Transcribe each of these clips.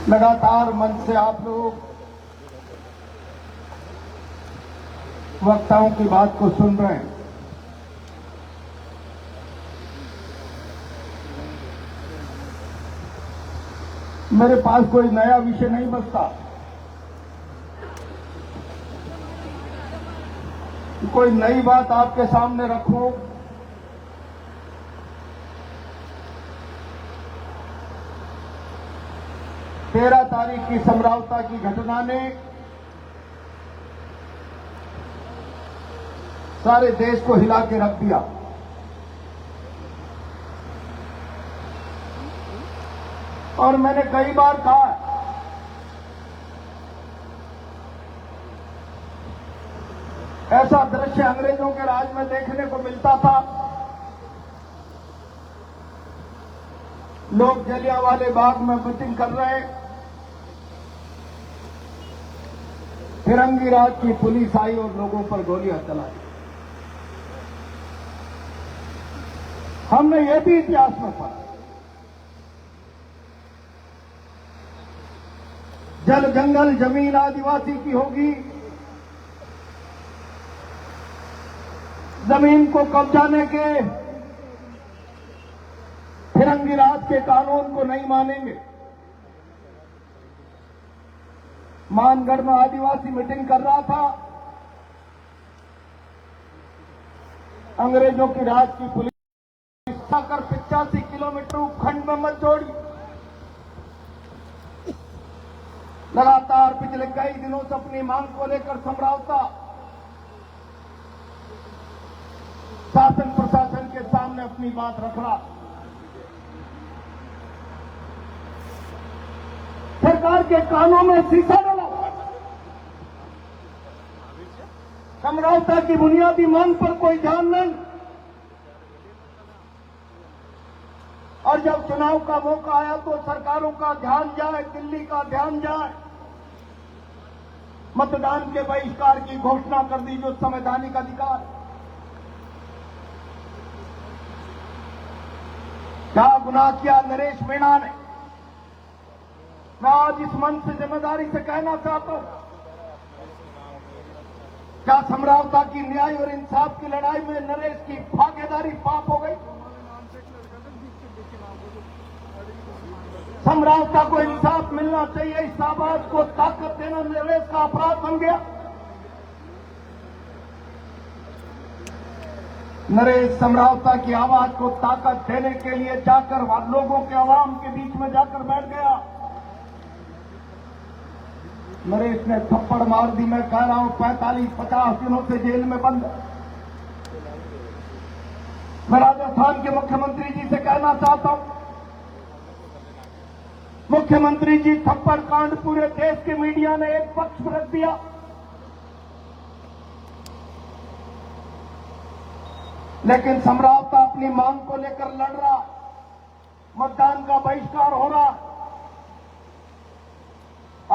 लगातार मंच से आप लोग वक्ताओं की बात को सुन रहे हैं। मेरे पास कोई नया विषय नहीं बचता, कोई नई बात आपके सामने रखूं। तेरह तारीख की समरावता की घटना ने सारे देश को हिला के रख दिया। और मैंने कई बार कहा, ऐसा दृश्य अंग्रेजों के राज में देखने को मिलता था। लोग जलियांवाले बाग में मीटिंग कर रहे, फिरंगी राज की पुलिस आई और लोगों पर गोलियां चलाई। हमने ये भी इतिहास में पढ़ा, जल जंगल जमीन आदिवासी की होगी, जमीन को कब्जाने के फिरंगी राज के कानून को नहीं मानेंगे। मानगढ़ में आदिवासी मीटिंग कर रहा था, अंग्रेजों की राज की पुलिस कर 85 किलोमीटर खंड में मत जोड़ी। लगातार पिछले कई दिनों से अपनी मांग को लेकर समरावता शासन प्रशासन के सामने अपनी बात रख रहा। सरकार के कानों में शीशा डाला। समरावता की बुनियादी मांग पर कोई ध्यान नहीं। और जब चुनाव का मौका आया तो सरकारों का ध्यान जाए, दिल्ली का ध्यान जाए, मतदान के बहिष्कार की घोषणा कर दी, जो संवैधानिक अधिकार। क्या गुनाह किया नरेश मीणा ने? मैं आज इस मंच से जिम्मेदारी से कहना चाहता हूं, क्या समरावता की न्याय और इंसाफ की लड़ाई में नरेश की भागीदारी पाप हो गई? समरावता को इंसाफ मिलना चाहिए, इस आवाज को ताकत देना नरेश का अपराध बन गया। नरेश समरावता की आवाज को ताकत देने के लिए जाकर लोगों के आवाम के बीच में जाकर बैठ गया। नरेश ने थप्पड़ मार दी। मैं कह रहा हूं 45-50 दिनों से जेल में बंद। मैं राजस्थान के मुख्यमंत्री जी से कहना चाहता हूं, मुख्यमंत्री जी, थप्पड़ कांड पूरे देश के मीडिया ने एक पक्ष पर रख दिया, लेकिन समरावता अपनी मांग को लेकर लड़ रहा। मतदान का बहिष्कार हो रहा।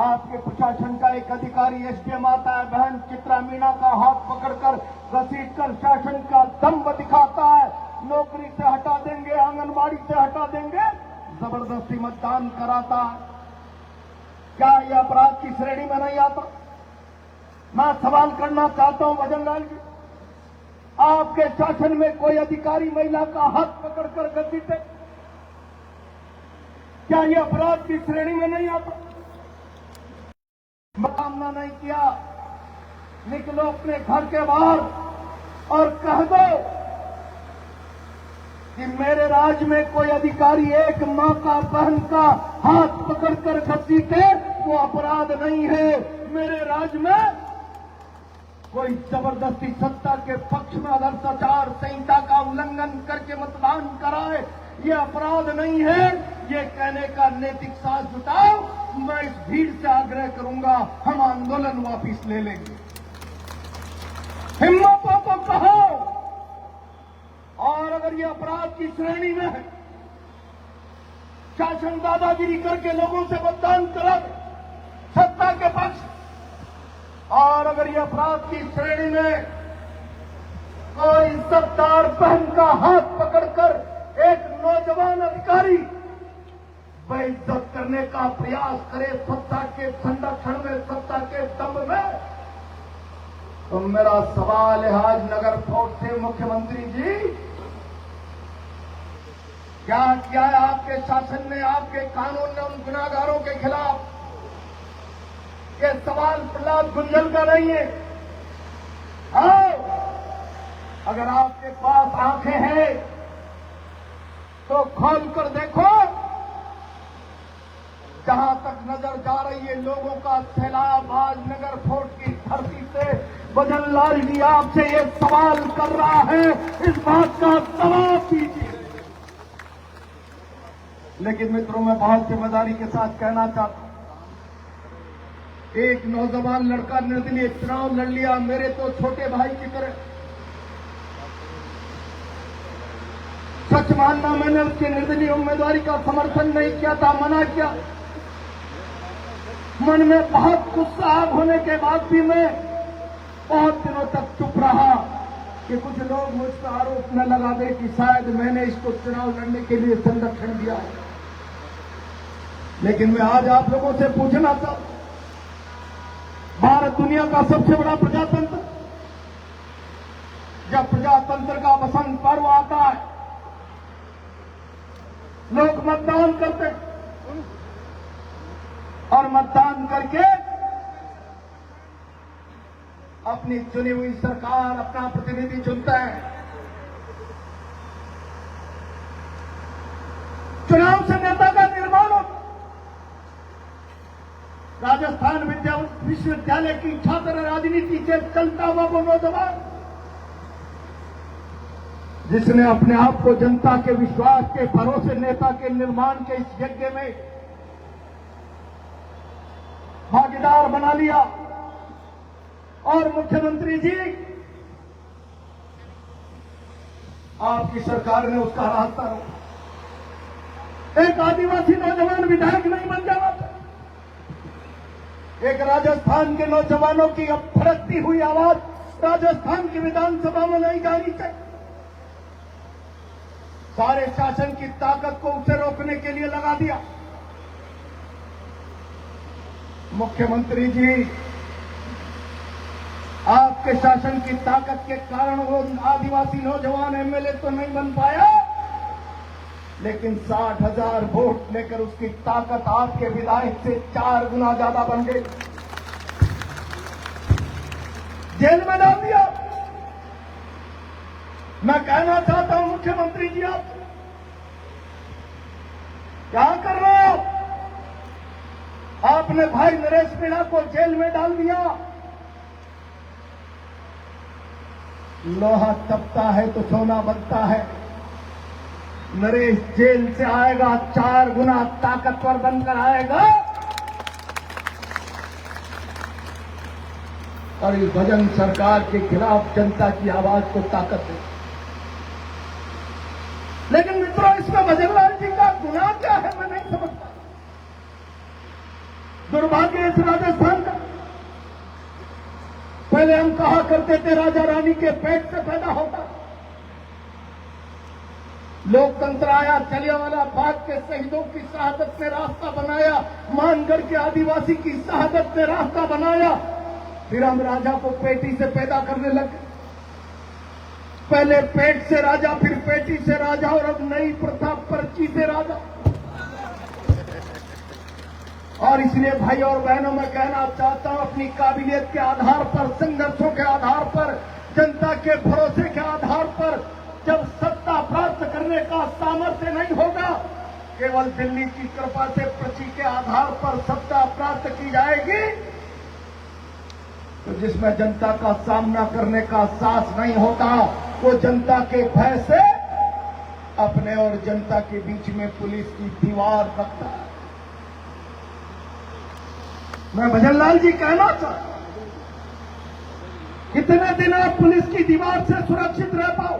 आपके प्रशासन का एक अधिकारी एसडीएम आता है, बहन चित्रा मीणा का हाथ पकड़कर घसीटकर शासन का दम्भ दिखाता है। नौकरी से हटा देंगे, आंगनबाड़ी से हटा देंगे, जबरदस्ती मतदान कराता है। क्या यह अपराध की श्रेणी में नहीं आता? मैं सवाल करना चाहता हूं भजनलाल जी, आपके शासन में कोई अधिकारी महिला का हाथ पकड़कर घसीटे, क्या यह अपराध की श्रेणी में नहीं आता? सामना नहीं किया, निकलो अपने घर के बाहर और कह दो कि मेरे राज्य में कोई अधिकारी एक मां का, बहन का हाथ पकड़कर घसीटे, वो अपराध नहीं है। मेरे राज्य में कोई जबरदस्ती सत्ता के पक्ष में आदर्श आचार संहिता का उल्लंघन करके मतदान कराए, ये अपराध नहीं है। ये कहने का नैतिक साहस जुटाओ। मैं इस भीड़ से आग्रह करूंगा, हम आंदोलन वापिस ले लेंगे। हिम्मत हो तो कहो। और अगर ये अपराध की श्रेणी में है, शासन दादागिरी करके लोगों से मतदान करा सत्ता के पक्ष, और अगर ये अपराध की श्रेणी में कोई इज्जतदार बहन का हाथ पकड़कर एक नौजवान अधिकारी बेइज्जत करने का प्रयास करे सत्ता के संरक्षण में, सत्ता के दम में, तो मेरा सवाल है आज नगर फोर्ट से मुख्यमंत्री जी, क्या किया है आपके शासन ने, आपके कानून ने उन गुनाहगारों के खिलाफ? ये सवाल प्रहलाद गुंजल का नहीं है। आओ, अगर आपके पास आंखें हैं तो खोल कर देखो, जहां तक नजर जा रही है लोगों का सैलाब आज नगर फोर्ट की धरती से भजन लाल जी आपसे ये सवाल कर रहा है, इस बात का जवाब दीजिए। लेकिन मित्रों, मैं बहुत जिम्मेदारी के साथ कहना चाहता हूं, एक नौजवान लड़का निर्दलीय चुनाव लड़ लिया, मेरे तो छोटे भाई की तरह। सच मानना, मैंने उसके निर्दलीय उम्मीदवारी का समर्थन नहीं किया था, मना किया। मन में बहुत गुस्सा होने के बाद भी मैं बहुत दिनों तक चुप रहा कि कुछ लोग मुझ पर आरोप न लगा दे कि शायद मैंने इसको चुनाव लड़ने के लिए संरक्षण दिया है। लेकिन मैं आज आप लोगों से पूछना चाहता हूं, भारत दुनिया का सबसे बड़ा प्रजातंत्र, जब प्रजातंत्र का बसंत पर्व आता है, लोग मतदान करते और मतदान करके अपनी चुनी हुई सरकार, अपना प्रतिनिधि चुनता है। चुनाव से नेता का निर्माण होता। राजस्थान विश्वविद्यालय की छात्र राजनीति से चलता हुआ वो नौजवान, जिसने अपने आप को जनता के विश्वास के भरोसे नेता के निर्माण के इस यज्ञ में भागीदार बना लिया। और मुख्यमंत्री जी, आपकी सरकार ने उसका रास्ता रोका। एक आदिवासी नौजवान विधायक नहीं बन जाना था। एक राजस्थान के नौजवानों की अब फड़कती हुई आवाज राजस्थान की विधानसभा में नहीं जानी चाहिए। सारे शासन की ताकत को उसे रोकने के लिए लगा दिया। मुख्यमंत्री जी, आपके शासन की ताकत के कारण वो आदिवासी नौजवान एमएलए तो नहीं बन पाया, लेकिन 60,000 वोट लेकर उसकी ताकत आपके विधायक से 4 गुना ज्यादा बन गई। जेल में डाल दिया। मैं कहना चाहता हूं मुख्यमंत्री जी, आप क्या कर रहे हो? आपने भाई नरेश मीणा को जेल में डाल दिया। लोहा तपता है तो सोना बनता है। नरेश जेल से आएगा, 4 गुना ताकतवर बनकर आएगा और इस भजन सरकार के खिलाफ जनता की आवाज को ताकत दे। लेकिन मित्रों, इसमें भजनलाल जी का गुनाह क्या है, मैं नहीं समझता। दुर्भाग्य इस राजस्थान का। पहले हम कहा करते थे राजा रानी के पेट से पैदा होगा। लोकतंत्र आया, जलियांवाला बाग के शहीदों की शहादत ने रास्ता बनाया, मानगढ़ के आदिवासी की शहादत ने रास्ता बनाया। फिर हम राजा को पेटी से पैदा करने लगे। पहले पेट से राजा, फिर पेटी से राजा, और अब नई प्रथा पर्ची से राजा। और इसलिए भाई और बहनों, मैं कहना चाहता हूं, अपनी काबिलियत के आधार पर, संघर्षों के आधार पर, जनता के भरोसे के आधार पर जब सत्ता प्राप्त करने का सामर्थ्य नहीं होगा, केवल दिल्ली की कृपा से पर्ची के आधार पर सत्ता प्राप्त की जाएगी, तो जिसमें जनता का सामना करने का साहस नहीं होता, वो जनता के भय से अपने और जनता के बीच में पुलिस की दीवार रखता है। मैं भजनलाल जी कहना चाहता हूं, कितने दिन आप पुलिस की दीवार से सुरक्षित रह पाओ?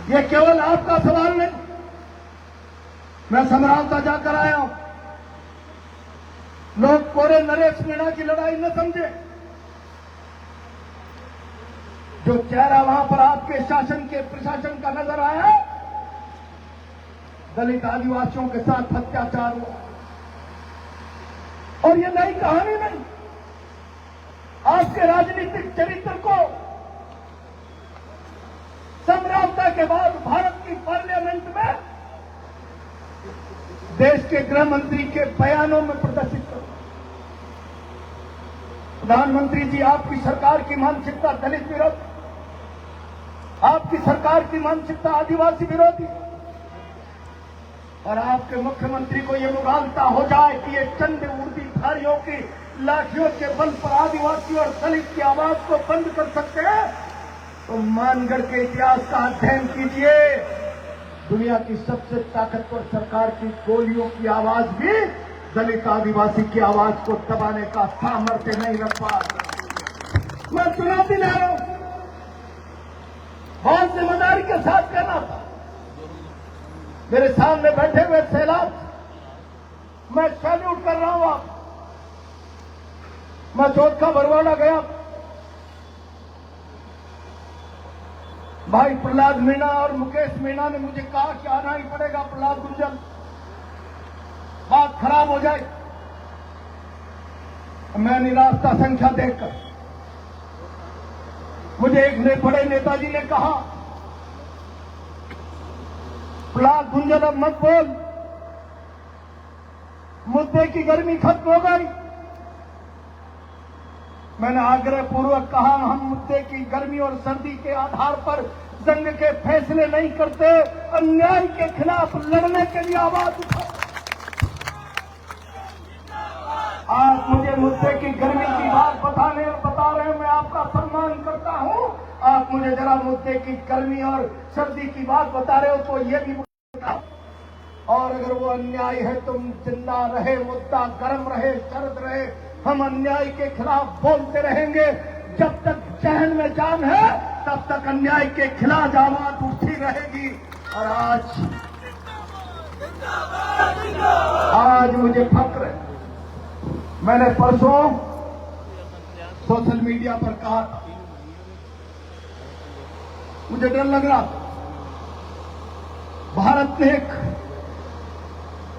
यह केवल आपका सवाल नहीं। मैं समरावता जाकर आया हूं। लोग कोरे नरेश मीणा की लड़ाई न समझे। जो चेहरा वहां पर आपके शासन के प्रशासन का नजर आया, दलित आदिवासियों के साथ अत्याचार हुआ। और ये नई कहानी नहीं, आपके राजनीतिक चरित्र को समझौता के बाद भारत की पार्लियामेंट में देश के गृह मंत्री के बयानों में प्रदर्शित करो। प्रधानमंत्री जी, आपकी सरकार की मानसिकता दलित विरोधी, आपकी सरकार की मानसिकता आदिवासी विरोधी, और आपके मुख्यमंत्री को यह मुगालता हो जाए कि ये चंद उर्दीधारियों की लाठियों के बल पर आदिवासी और दलित की आवाज को बंद कर सकते हैं, तो मानगढ़ के इतिहास का अध्ययन कीजिए। दुनिया की सबसे ताकतवर सरकार की गोलियों की आवाज भी दलित आदिवासी की आवाज को दबाने का सामर्थ्य नहीं रख पा। मैं चुनौती ले रहा हूं, बहुत जिम्मेदारी के साथ कहना था। मेरे सामने बैठे हुए सैलाब, मैं सैल्यूट कर रहा हूं आप। मैं चौथा बरवाड़ा गया, भाई प्रहलाद मीणा और मुकेश मीणा ने मुझे कहा कि आना ही पड़ेगा प्रहलाद गुंजल, बात खराब हो जाए। मैं निराशा संख्या देखकर, मुझे एक बड़े नेताजी ने कहा, प्रहलाद गुंजल अब मत बोल, मुद्दे की गर्मी खत्म हो गई। मैंने आग्रह पूर्वक कहा, हम मुद्दे की गर्मी और सर्दी के आधार पर जंग के फैसले नहीं करते, अन्याय के खिलाफ लड़ने के लिए आवाज उठाओ। आप मुझे मुद्दे की गर्मी की बात बता रहे हैं, मैं आपका सम्मान करता हूं। आप मुझे जरा मुद्दे की गर्मी और सर्दी की बात बता रहे हो तो ये भी बताओ। और अगर वो अन्याय है, तुम जिंदा रहे, मुद्दा गर्म रहे, सर्द रहे, हम अन्याय के खिलाफ बोलते रहेंगे। जब तक जहन में जान है, तब तक अन्याय के खिलाफ आवाज उठती रहेगी। और आज मुझे फक्र है, मैंने परसों सोशल मीडिया पर कहा था, मुझे डर लग रहा था। भारत ने एक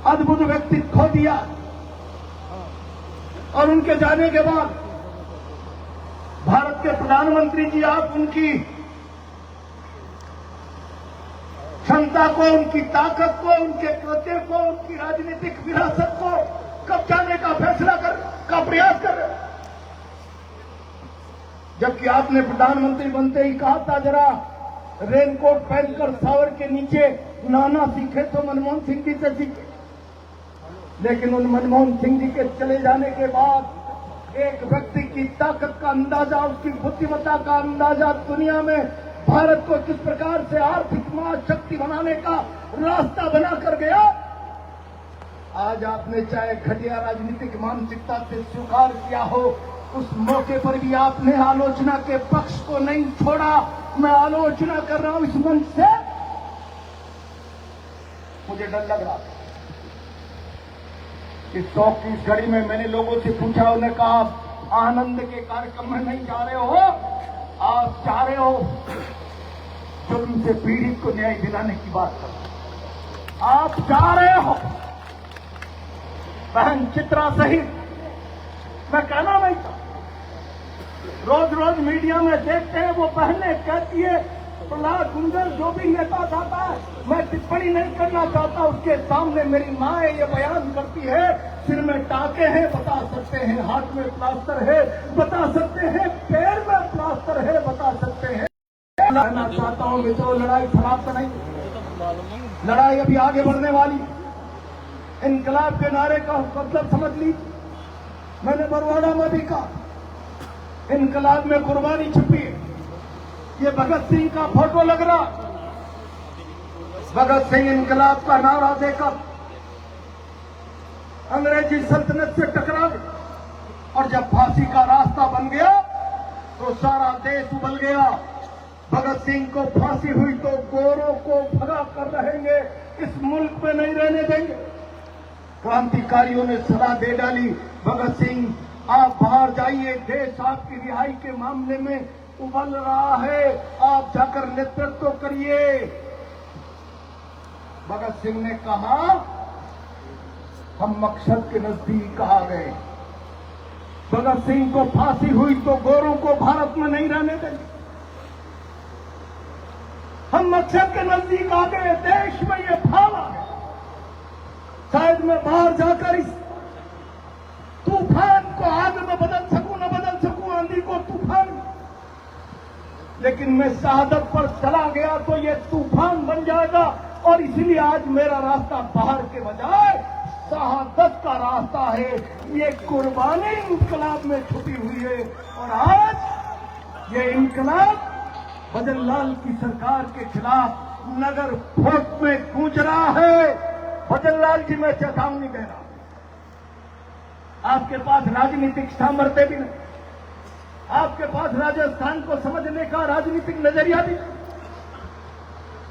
अद्भुत व्यक्तित्व खो दिया, और उनके जाने के बाद भारत के प्रधानमंत्री जी, आप उनकी क्षमता को, उनकी ताकत को, उनके कृत्य को, उनकी राजनीतिक विरासत को कब जाने का फैसला का प्रयास कर रहे, जबकि आपने प्रधानमंत्री बनते ही कहा था, जरा रेनकोट पहनकर सावर के नीचे नहाना सीखे तो मनमोहन सिंह जी से सीखे। लेकिन उन मनमोहन सिंह जी के चले जाने के बाद एक व्यक्ति की ताकत का अंदाजा, उसकी बुद्धिमत्ता का अंदाजा दुनिया में भारत को किस प्रकार से आर्थिक महाशक्ति बनाने का रास्ता बनाकर गया। आज आपने चाहे घटिया राजनीतिक मानसिकता से स्वीकार किया हो, उस मौके पर भी आपने आलोचना के पक्ष को नहीं छोड़ा। मैं आलोचना कर रहा हूं इस मंच से, मुझे डर लग रहा था। इस 100 की इस घड़ी में मैंने लोगों से पूछा, उन्होंने कहा, आनंद के कार्यक्रम में नहीं जा रहे हो, आप जा रहे हो जुल्म से पीड़ित को न्याय दिलाने की बात कर, आप जा रहे हो बहन चित्रा सहित। मैं कहना नहीं था, रोज रोज मीडिया में देखते हैं, वो बहनें कहती है प्रहलाद गुंजल जो भी नेता चाहता है, मैं टिप्पणी नहीं करना चाहता, उसके सामने मेरी माँ ये बयान करती है, सिर में टाके हैं बता सकते हैं, हाथ में प्लास्टर है बता सकते हैं, पैर में प्लास्टर है बता सकते हैं। कहना चाहता हूं मित्रों, लड़ाई समाप्त नहीं, लड़ाई अभी आगे बढ़ने वाली। इनकलाब के नारे का मतलब समझ लीजिए, मैंने बरवाड़ा में भी कहा, इनकलाब में कुर्बानी छुपी है। ये भगत सिंह का फोटो लग रहा, भगत सिंह इनकलाब का नारा देकर अंग्रेजी सल्तनत से टकरा गए, और जब फांसी का रास्ता बन गया तो सारा देश उबल गया। भगत सिंह को फांसी हुई तो गोरों को भगा कर रहेंगे, इस मुल्क में नहीं रहने देंगे। क्रांतिकारियों ने सलाह दे डाली, भगत सिंह आप बाहर जाइए, देश आपकी रिहाई के मामले में उबल रहा है, आप जाकर नेतृत्व करिए। भगत सिंह ने कहा हम मकसद के नजदीक आ गए। भगत सिंह को फांसी हुई तो गोरों को भारत में नहीं रहने देंगे। हम मकसद के नजदीक आ गए। देश में ये भाव आ गया। शायद मैं बाहर जाकर इस तूफान को आग में बदल सकूं, न बदल सकूं, आंधी को तूफान, लेकिन मैं शहादत पर चला गया तो ये तूफान बन जाएगा। और इसलिए आज मेरा रास्ता बाहर के बजाय शहादत का रास्ता है। ये कुर्बानी इंकलाब में छुपी हुई है। और आज ये इंकलाब भजनलाल की सरकार के खिलाफ नगर फोर्ट में गूंज रहा है। भजनलाल जी, मैं चेतावनी दे रहा हूं, आपके पास राजनीतिक सामर्थ्य भी नहीं, आपके पास राजस्थान को समझने का राजनीतिक नजरिया भी नहीं।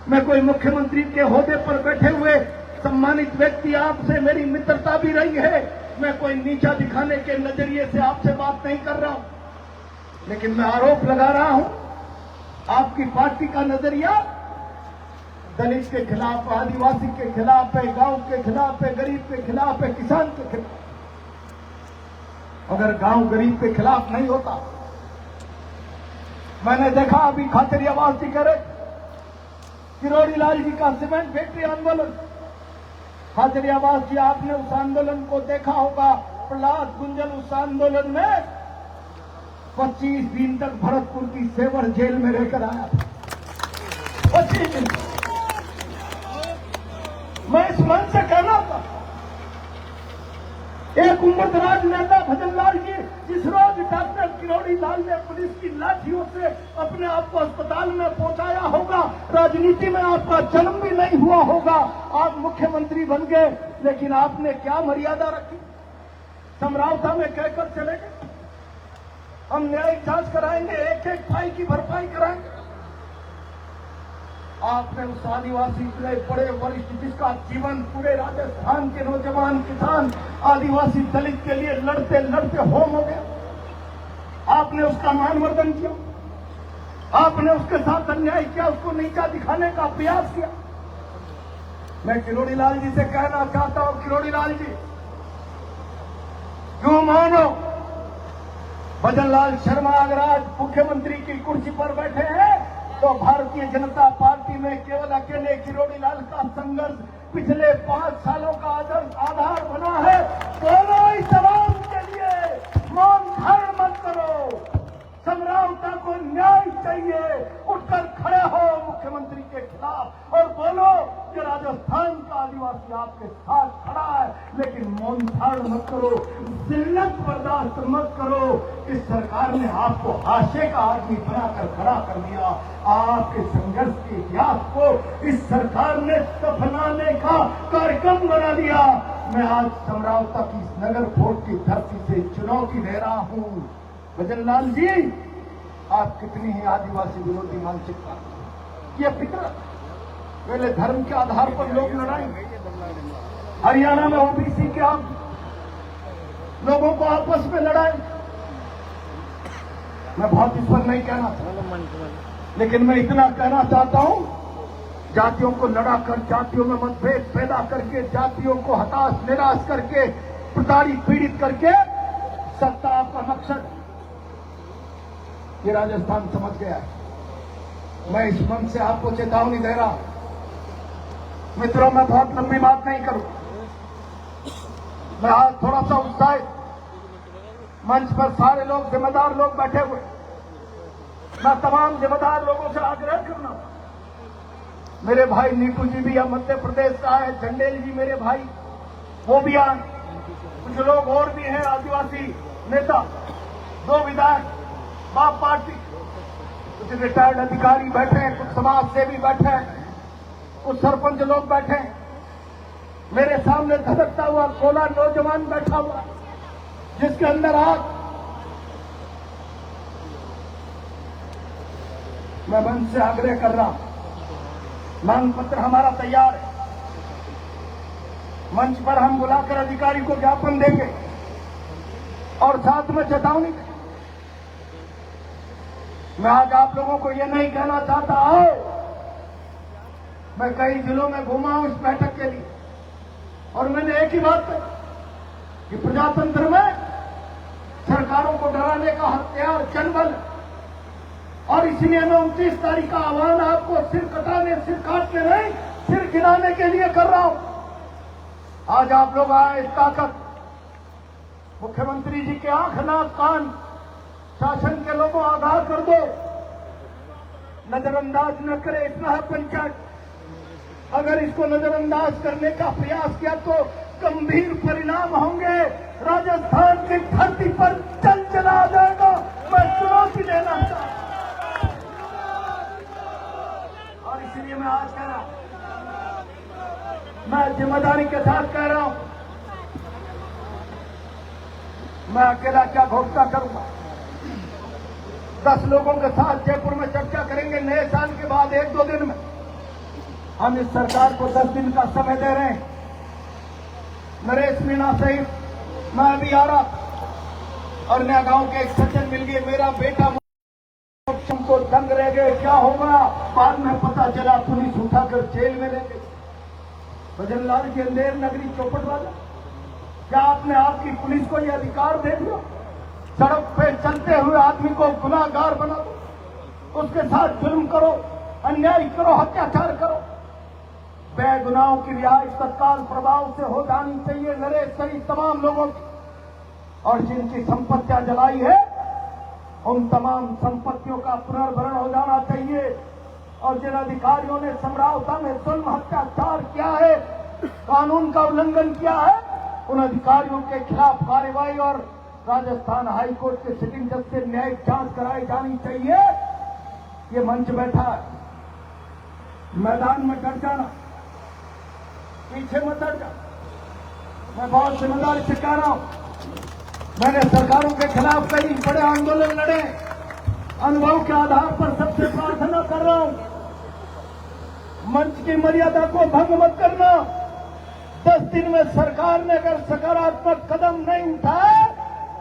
मैं कोई मुख्यमंत्री के ओहदे पर बैठे हुए सम्मानित व्यक्ति, आपसे मेरी मित्रता भी रही है। मैं कोई नीचा दिखाने के नजरिए से आपसे बात नहीं कर रहा हूं, लेकिन मैं आरोप लगा रहा हूं आपकी पार्टी का नजरिया दलित के खिलाफ, आदिवासी के खिलाफ है, गांव के खिलाफ है, गरीब के खिलाफ है, किसान के खिलाफ। अगर गांव गरीब के खिलाफ नहीं होता, मैंने देखा अभी खाचरियावास जी करे किरोड़ी लाल जी का सीमेंट फैक्ट्री आंदोलन। खाचरियावास जी, आपने उस आंदोलन को देखा होगा। प्रहलाद गुंजन उस आंदोलन में 25 दिन तक भरतपुर की सेवर जेल में रहकर आया था। 25 दिन। मैं इस मन से कहना था, एक उम्रदराज नेता भजनलाल जी, जिस रोज डॉक्टर किरोड़ी लाल ने पुलिस की लाठियों से अपने आप को अस्पताल में पहुंचाया होगा, राजनीति में आपका जन्म भी नहीं हुआ होगा, आप मुख्यमंत्री बन गए। लेकिन आपने क्या मर्यादा रखी? समरावता में कहकर चले गए हम न्यायिक जांच कराएंगे, एक एक भाई की भरपाई कराएंगे। आपने उस आदिवासी इतने बड़े वरिष्ठ, जिसका जीवन पूरे राजस्थान के नौजवान किसान आदिवासी दलित के लिए लड़ते लड़ते होम हो गया, आपने उसका मानवर्धन किया, आपने उसके साथ अन्याय किया, उसको नीचा दिखाने का प्रयास किया। मैं किरोड़ी लाल जी से कहना चाहता हूं, किरोड़ी लाल जी, क्यों मानो भजनलाल शर्मा अगर आज मुख्यमंत्री की कुर्सी पर बैठे हैं तो भारतीय जनता पार्टी में केवल अकेले किरोड़ी लाल का संघर्ष पिछले 5 सालों का आधार बना है। दोनों इस आवाम के लिए मौन धारण मत करो। समरावता को न्याय चाहिए, उठकर खड़े हो मुख्यमंत्री के खिलाफ और बोलो कि राजस्थान का आदिवासी आपके साथ खड़ा है, लेकिन मौन धारण मत करो, जिल्लत बर्दाश्त मत करो। इस सरकार ने आपको हाशिए का आदमी बनाकर खड़ा कर दिया। आपके संघर्ष के इतिहास को इस सरकार ने दफनाने का कार्यक्रम बना दिया। मैं आज समरावता की नगर फोर्ट की धरती से चुनौती दे रहा हूं, भजनलाल जी, आप कितनी ही आदिवासी विरोधी मानसिकता, ये फिक्र पहले धर्म के आधार पर लोग लड़ाएंगे। हरियाणा में ओबीसी के आप लोगों को आपस में लड़ाएं। मैं बहुत इस पर नहीं कहना चाहता, लेकिन मैं इतना कहना चाहता हूं, जातियों को लड़ाकर, जातियों में मतभेद पैदा करके, जातियों को हताश निराश करके, प्रताड़ित पीड़ित करके सत्ता आपका मकसद, ये राजस्थान समझ गया है। मैं इस मन से आपको चेतावनी दे रहा हूं। मित्रों, मैं बहुत लंबी बात नहीं करूं, मैं आज थोड़ा सा उत्साहित, मंच पर सारे लोग जिम्मेदार लोग बैठे हुए, मैं तमाम जिम्मेदार लोगों से आग्रह करना, मेरे भाई नीटू जी भी मध्य प्रदेश से आए, झंडेल जी मेरे भाई वो भी आए, कुछ लोग और भी हैं आदिवासी नेता, 2 विधायक, बाप पार्टी, कुछ रिटायर्ड अधिकारी बैठे हैं, कुछ समाज सेवी बैठे हैं, कुछ सरपंच लोग बैठे हैं, मेरे सामने धधकता हुआ गोला नौजवान बैठा हुआ, जिसके अंदर आग। मैं मंच से आग्रह कर रहा हूं, मांग पत्र हमारा तैयार है, मंच पर हम बुलाकर अधिकारी को ज्ञापन देंगे और साथ में चेतावनी देंगे। मैं आज आप लोगों को यह नहीं कहना चाहता आओ, मैं कई जिलों में घूमा हूं इस बैठक के लिए, और मैंने एक ही बात कही कि प्रजातंत्र में सरकारों को डराने का हथियार जनबल, और इसलिए मैं 29 तारीख का आह्वान आपको सिर काटने नहीं, सिर गिराने के लिए कर रहा हूं। आज आप लोग आए इस ताकत, मुख्यमंत्री जी के आंख नाक कान शासन के लोगों आगाह कर दो, नजरअंदाज न करे, इतना है पंचायत। अगर इसको नजरअंदाज करने का प्रयास किया तो गंभीर परिणाम होंगे, राजस्थान की धरती पर जल चला जाएगा। मैं चुनौती देना चाहता हूं, और इसलिए मैं आज कह रहा हूं, मैं जिम्मेदारी के साथ कह रहा हूं, मैं अकेला क्या घोषणा करूंगा। 10 लोगों के साथ जयपुर में चर्चा करेंगे। नए साल के बाद 1-2 दिन में हम इस सरकार को 10 दिन का समय दे रहे हैं। नरेश मीणा सहित मैं अभी आ रहा, और नया गांव के एक सज्जन मिल गए, मेरा बेटा को दंग रह गए, क्या होगा? बाद में पता चला पुलिस उठाकर जेल में ले गई। भजनलाल की अंधेर नगरी चौपट वाला, क्या आपने आपकी पुलिस को यह अधिकार दे दिया? सड़क पे चलते हुए आदमी को गुनाहगार बना दो, उसके साथ जुल्म करो, अन्याय करो, अत्याचार करो। बेगुनाहों की रिहाई तत्काल प्रभाव से हो जानी चाहिए, नरेश सहित तमाम लोगों की। और जिनकी संपत्तियां जलाई है उन तमाम संपत्तियों का पुनर्भरण हो जाना चाहिए। और जिन अधिकारियों ने समरावता में जुल्म अत्याचार किया है, कानून का उल्लंघन किया है, उन अधिकारियों के खिलाफ कार्रवाई और राजस्थान हाईकोर्ट के सिटिंग जज से न्यायिक जांच कराई जानी चाहिए। ये मंच बैठा है, मैदान में डट जाना, पीछे मत हट जा। मैं बहुत जिम्मेदारी से कह रहा हूं, मैंने सरकारों के खिलाफ कई बड़े आंदोलन लड़े, अनुभव के आधार पर सबसे प्रार्थना कर रहा हूं, मंच की मर्यादा को भंग मत करना। 10 दिन में सरकार ने अगर सकारात्मक कदम नहीं उठाए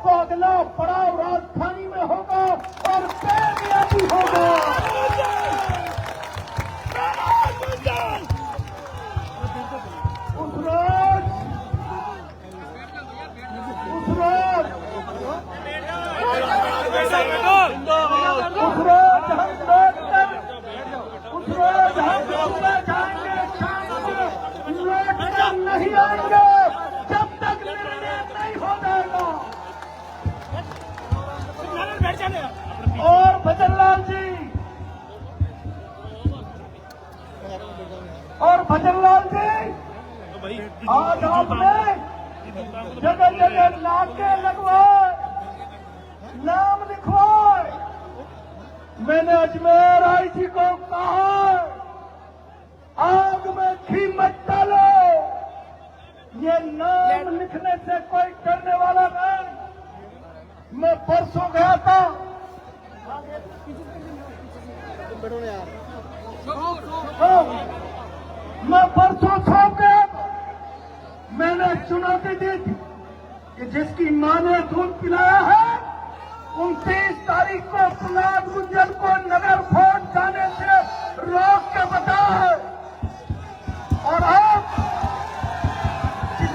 तो अगला पड़ाव राजधानी में होगा और बेमियादी होगा। उस रोज हम जाएंगे, शाम को लौट कर नहीं आएंगे जब तक निर्णय नहीं हो जाएगा। और भजनलाल जी, आज आपने जगह जगह नाके लगवाए, नाम लिखवाए। मैंने अजमेर आईजी को कहा, आग में घी मत डालो, ये नाम लिखने से कोई डरने वाला नहीं। मैं परसों गया था, मैं परसों सो गया, मैंने चुनौती दी थी कि जिसकी मां ने दूध पिलाया है 29 तारीख को प्रहलाद गुंजन को नगर फोर्ट जाने से रोक के बताए। और अब जिस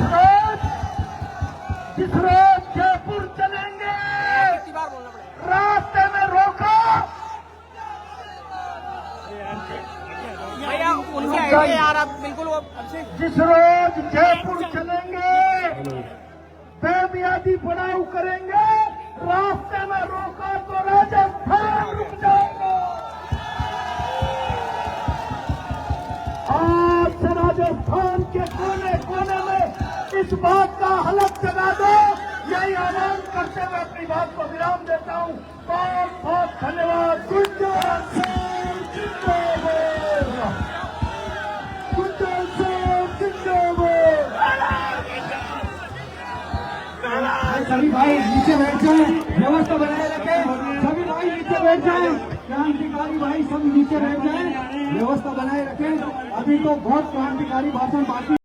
रोज जयपुर चलेंगे, रास्ते में रोका, भैया उनके आइडिया यार आप बिल्कुल वो जिस रोज जयपुर चलेंगे, बेमियादी पड़ाव करेंगे, रास्ते में रोका तो राजस्थान रुक जाएगा। आज से राजस्थान के कोने कोने में इस बात का हलक जगा दो। यही आह्वान करते हुए अपनी बात को विराम देता हूँ। बहुत बहुत धन्यवाद। सभी भाई नीचे बैठ जाए, व्यवस्था बनाए रखें। सभी भाई नीचे बैठ जाए, क्रांतिकारी भाई सब नीचे बैठ जाए, व्यवस्था बनाए रखें। अभी तो बहुत क्रांतिकारी भाषण बाकी